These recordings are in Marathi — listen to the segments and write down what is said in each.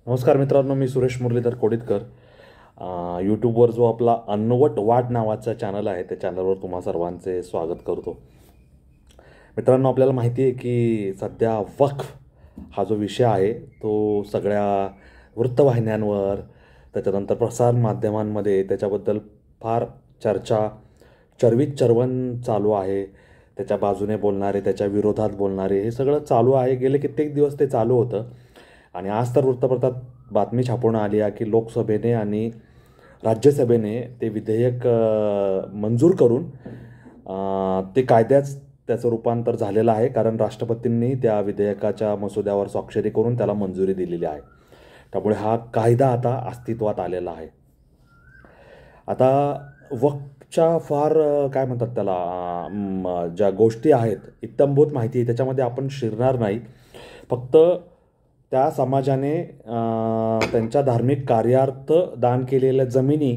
नमस्कार मित्रांनो, मी सुरेश मुरलीधर कोडितकर. यूट्यूबवर जो आपला अन्नवट वाट नावाचा चॅनल आहे त्या चॅनलवर तुम्हा सर्वांचे स्वागत करतो. मित्रांनो, आपल्याला माहिती आहे की सध्या वक्फ हा जो विषय आहे तो सगळ्या वृत्तवाहिन्यांवर, त्याच्यानंतर प्रसार माध्यमांमध्ये त्याच्याबद्दल फार चर्चा, चर्वित चर्वण चालू आहे. त्याच्या बाजूने बोलणारे, त्याच्या विरोधात बोलणारे, हे सगळं चालू आहे. गेले कित्येक दिवस ते चालू होतं आणि आज तर वृत्तपत्रात बातमी छापून आली आहे की लोकसभेने आणि राज्यसभेने ते विधेयक मंजूर करून ते कायद्याच त्याचं रूपांतर झालेलं आहे, कारण राष्ट्रपतींनी त्या विधेयकाच्या मसुद्यावर स्वाक्षरी करून त्याला मंजुरी दिलेली आहे. त्यामुळे हा कायदा आता अस्तित्वात आलेला आहे. आता वक्फच्या फार काय म्हणतात त्याला, ज्या गोष्टी आहेत, इत्थंभूत माहिती आहे, त्याच्यामध्ये आपण शिरणार नाही. फक्त त्या समाजाने त्यांच्या धार्मिक कार्यार्थ दान केलेल्या जमिनी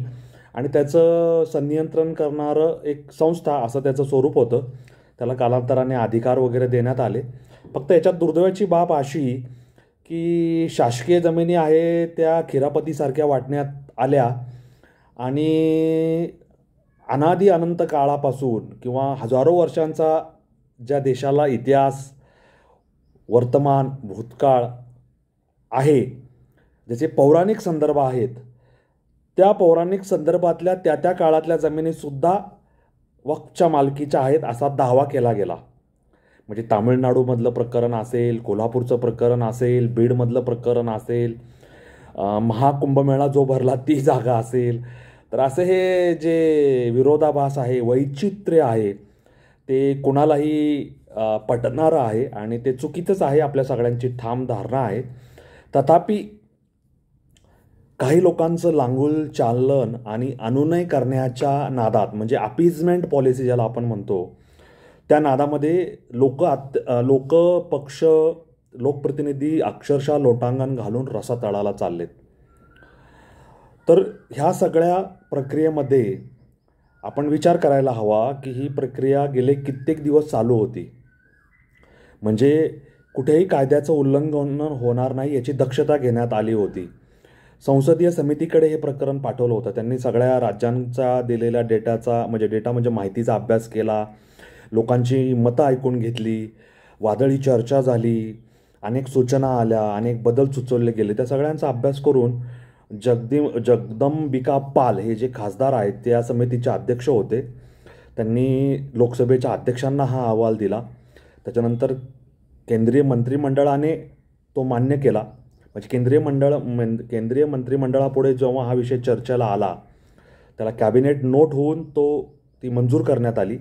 आणि त्याचं संनियंत्रण करणारं एक संस्था असं त्याचं स्वरूप होतं. त्याला कालांतराने अधिकार वगैरे देण्यात आले. फक्त याच्यात दुर्दैवाची बाब अशी की शासकीय जमिनी आहे त्या खिरापतीसारख्या वाटण्यात आल्या आणि अनादी अनंत काळापासून किंवा हजारो वर्षांचा ज्या देशाला इतिहास, वर्तमान, भूतकाळ आहे, ज्याचे पौराणिक संदर्भ आहेत, त्या पौराणिक संदर्भातल्या त्या काळातल्या जमिनीसुद्धा वक्फच्या मालकीच्या आहेत असा दावा केला गेला. म्हणजे तामिळनाडूमधलं प्रकरण असेल, कोल्हापूरचं प्रकरण असेल, बीडमधलं प्रकरण असेल, महाकुंभमेळा जो भरला ती जागा असेल, तर असे हे जे विरोधाभास आहे, वैचित्र्य आहे, ते कुणालाही पटणारं आहे आणि ते चुकीचंच आहे, आपल्या सगळ्यांची ठाम धारणा आहे. तथापि काही लोकांचं लांगुल चालन आणि अनुनय करण्याच्या नादात, म्हणजे अपीजमेंट पॉलिसी ज्याला आपण म्हणतो, त्या नादामध्ये लोक पक्ष, लोकप्रतिनिधी अक्षरशः लोटांगण घालून रसा तळाला चाललेत. तर ह्या सगळ्या प्रक्रियेमध्ये आपण विचार करायला हवा की ही प्रक्रिया गेले कित्येक दिवस चालू होती. म्हणजे कुठेही कायद्याचं उल्लंघन होणार नाही याची दक्षता घेण्यात आली होती. संसदीय समितीकडे हे प्रकरण पाठवलं होतं. त्यांनी सगळ्या राज्यांचा दिलेल्या डेटा म्हणजे माहितीचा अभ्यास केला, लोकांची मतं ऐकून घेतली, वादळी चर्चा झाली, अनेक सूचना आल्या, अनेक बदल सुचवले गेले. त्या सगळ्यांचा अभ्यास करून जगदंबिका पाल हे जे खासदार आहेत ते या समितीचे अध्यक्ष होते. त्यांनी लोकसभेच्या अध्यक्षांना हा अहवाल दिला. त्याच्यानंतर केंद्रीय मंत्रिमंडळाने तो मान्य केला. म्हणजे केंद्रीय मंत्रिमंडळापुढे जेव्हा हा विषय चर्चेला आला, त्याला कॅबिनेट नोट होऊन ती मंजूर करण्यात आली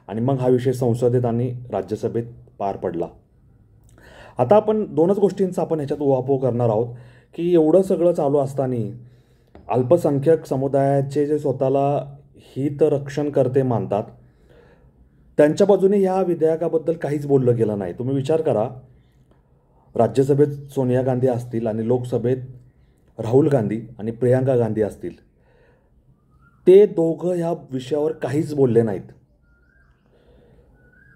आणि मग हा विषय संसदेत आणि राज्यसभेत पार पडला. आता आपण दोनच गोष्टींचा आपण ह्याच्यात उहापोह करणार आहोत की एवढं सगळं चालू असताना अल्पसंख्याक समुदायाचे जे स्वतःला हितरक्षणकर्ते मानतात, त्यांच्या बाजूने ह्या विधेयकाबद्दल काहीच बोललं गेलं नाही. तुम्ही विचार करा, राज्यसभेत सोनिया गांधी असतील आणि लोकसभेत राहुल गांधी आणि प्रियांका गांधी असतील, ते दोघं ह्या विषयावर काहीच बोलले नाहीत.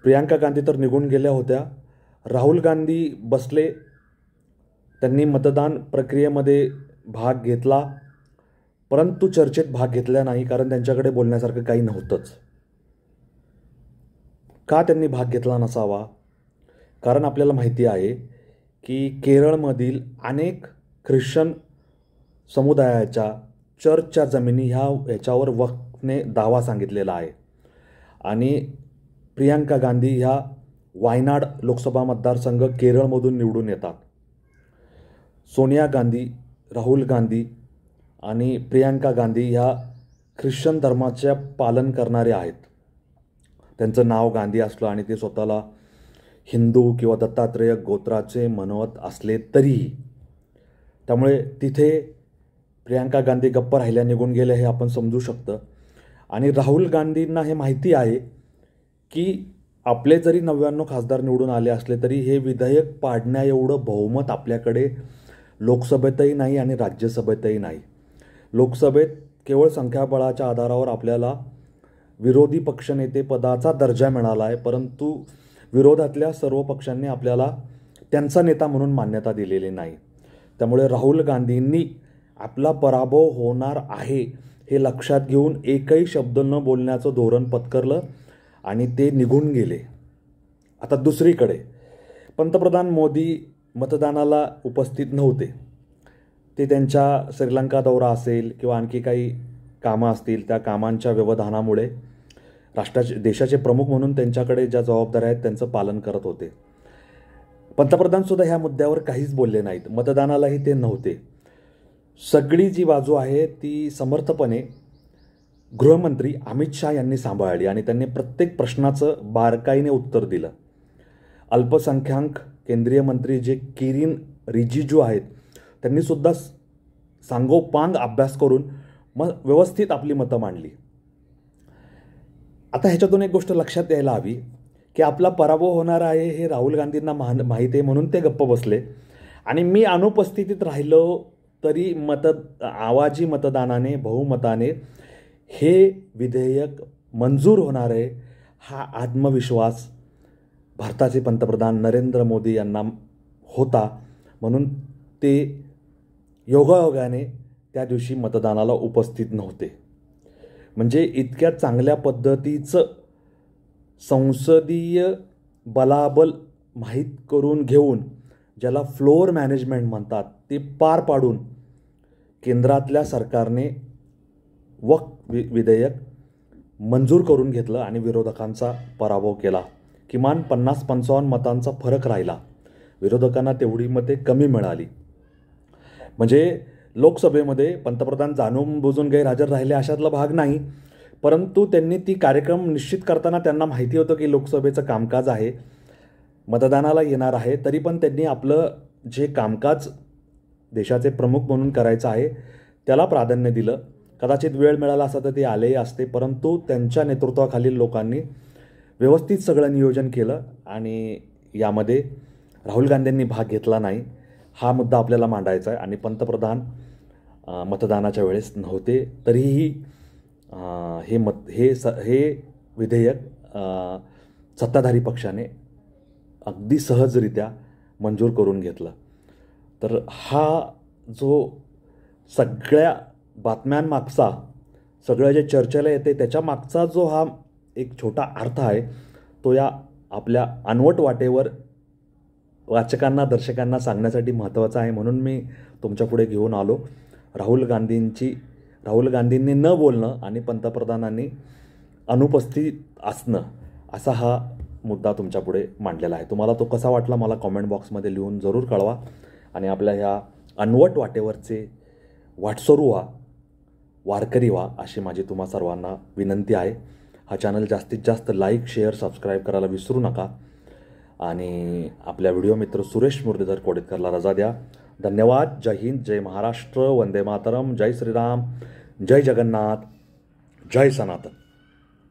प्रियांका गांधी तर निघून गेल्या होत्या. राहुल गांधी बसले, त्यांनी मतदान प्रक्रियेमध्ये भाग घेतला, परंतु चर्चेत भाग घेतला नाही, कारण त्यांच्याकडे बोलण्यासारखं काही नव्हतंच. का त्यांनी भाग घेतला नसावा? कारण आपल्याला माहिती आहे की केरळमधील अनेक ख्रिश्चन समुदायाच्या चर्चच्या जमिनी ह्याच्यावर वक्फने दावा सांगितलेला आहे. आणि प्रियांका गांधी ह्या वायनाड लोकसभा मतदारसंघ केरळमधून निवडून येतात. सोनिया गांधी, राहुल गांधी आणि प्रियांका गांधी ह्या ख्रिश्चन धर्माचे पालन करणारे आहेत. त्यांचं नाव गांधी असलं आणि ते स्वतःला हिंदू किंवा दत्तात्रेय गोत्राचे म्हणवत असले तरीही, त्यामुळे तिथे प्रियांका गांधी गप्प राहिल्या, निघून गेल्या हे आपण समजू शकतं. आणि राहुल गांधींना हे माहिती आहे की आपले जरी 99 खासदार निवडून आले असले तरी हे विधेयक पाडण्या एवढं बहुमत आपल्याकडे लोकसभेतही नाही आणि राज्यसभेतही नाही. लोकसभेत केवळ संख्याबळाच्या आधारावर आपल्याला विरोधी पक्षनेते पदाचा दर्जा मिळाला आहे, परंतु विरोधातल्या सर्व पक्षांनी आपल्याला त्यांचा नेता म्हणून मान्यता दिलेली नाही. त्यामुळे राहुल गांधींनी आपला पराभव होणार आहे हे लक्षात घेऊन एकही शब्द न बोलण्याचं धोरण पत्करलं आणि ते निघून गेले. आता दुसरीकडे पंतप्रधान मोदी मतदानाला उपस्थित नव्हते. ते त्यांच्या श्रीलंका दौरा असेल किंवा आणखी काही कामं असतील, त्या कामांच्या व्यवधानामुळे देशाचे प्रमुख म्हणून त्यांच्याकडे ज्या जबाबदाऱ्या आहेत त्यांचं पालन करत होते. पंतप्रधानसुद्धा ह्या मुद्द्यावर काहीच बोलले नाहीत. मतदानालाही ते नव्हते. सगळी जी बाजू आहे ती समर्थपणे गृहमंत्री अमित शहा यांनी सांभाळली आणि त्यांनी प्रत्येक प्रश्नाचं बारकाईने उत्तर दिलं. अल्पसंख्याक केंद्रीय मंत्री जे किरेन रिजिजू आहेत त्यांनीसुद्धा सांगोपांग अभ्यास करून व्यवस्थित आपली मतं मांडली. आता ह्याच्यातून एक गोष्ट लक्षात यायला हवी की आपला पराभव होणार आहे हे राहुल गांधींना माहीत आहे म्हणून ते गप्प बसले आणि मी अनुपस्थितीत राहिलो तरी आवाजी मतदानाने बहुमताने हे विधेयक मंजूर होणार आहे हा आत्मविश्वास भारताचे पंतप्रधान नरेंद्र मोदी यांना होता. म्हणून ते योगायोगाने त्या दिवशी मतदानाला उपस्थित नव्हते. म्हणजे इतक्या चांगल्या पद्धतीचं संसदीय बलाबल माहीत करून घेऊन, ज्याला फ्लोअर मॅनेजमेंट म्हणतात, ते पार पाडून केंद्रातल्या सरकारने वक्फ विधेयक मंजूर करून घेतलं आणि विरोधकांचा पराभव केला. किमान 50-55 मतांचा फरक राहिला. विरोधकांना तेवढी मते कमी मिळाली. म्हणजे लोकसभेमध्ये पंतप्रधान जाणून बुजून गैरहजर राहिले अशातला भाग नाही, परंतु त्यांनी ती कार्यक्रम निश्चित करताना त्यांना माहिती होतं की लोकसभेचं कामकाज आहे, मतदानाला येणार आहे, तरी पण त्यांनी आपलं जे कामकाज देशाचे प्रमुख म्हणून करायचं आहे त्याला प्राधान्य दिलं. कदाचित वेळ मिळाला असता तर ते आलेही असते, परंतु त्यांच्या नेतृत्वाखालील लोकांनी व्यवस्थित सगळं नियोजन केलं आणि यामध्ये राहुल गांधींनी भाग घेतला नाही. हा मुद्दा आपल्याला मांडायचा आहे. आणि पंतप्रधान मतदानाच्या वेळेस नव्हते तरीही हे विधेयक सत्ताधारी पक्षाने अगदी सहजरित्या मंजूर करून घेतलं. तर हा जो सगळ्या बातम्यांमागचा, सगळं जे चर्चेला येते त्याच्या मागचा जो हा एक छोटा अर्थ आहे तो या आपल्या अनवट वाटेवर वाचकांना, दर्शकांना सांगण्यासाठी महत्त्वाचा आहे. म्हणून मी तुमच्यापुढे घेऊन आलो. राहुल गांधींनी न बोलणं आणि पंतप्रधानांनी अनुपस्थित असणं असा हा मुद्दा तुमच्यापुढे मांडलेला आहे. तुम्हाला तो कसा वाटला मला कॉमेंट बॉक्समध्ये लिहून जरूर कळवा. आणि आपल्या ह्या अनवट वाटेवरचे वाटसरू व्हा, वारकरी व्हा अशी माझी तुम्हा सर्वांना विनंती आहे. हा चॅनल जास्तीत जास्त लाईक, शेअर, सबस्क्राईब करायला विसरू नका. आणि आपल्या व्हिडिओ मित्र सुरेश मुरलीधर कोडितकरला रजा द्या. धन्यवाद. जय हिंद, जय महाराष्ट्र, वंदे मातरम, जय श्रीराम, जय जगन्नाथ, जय सनातन.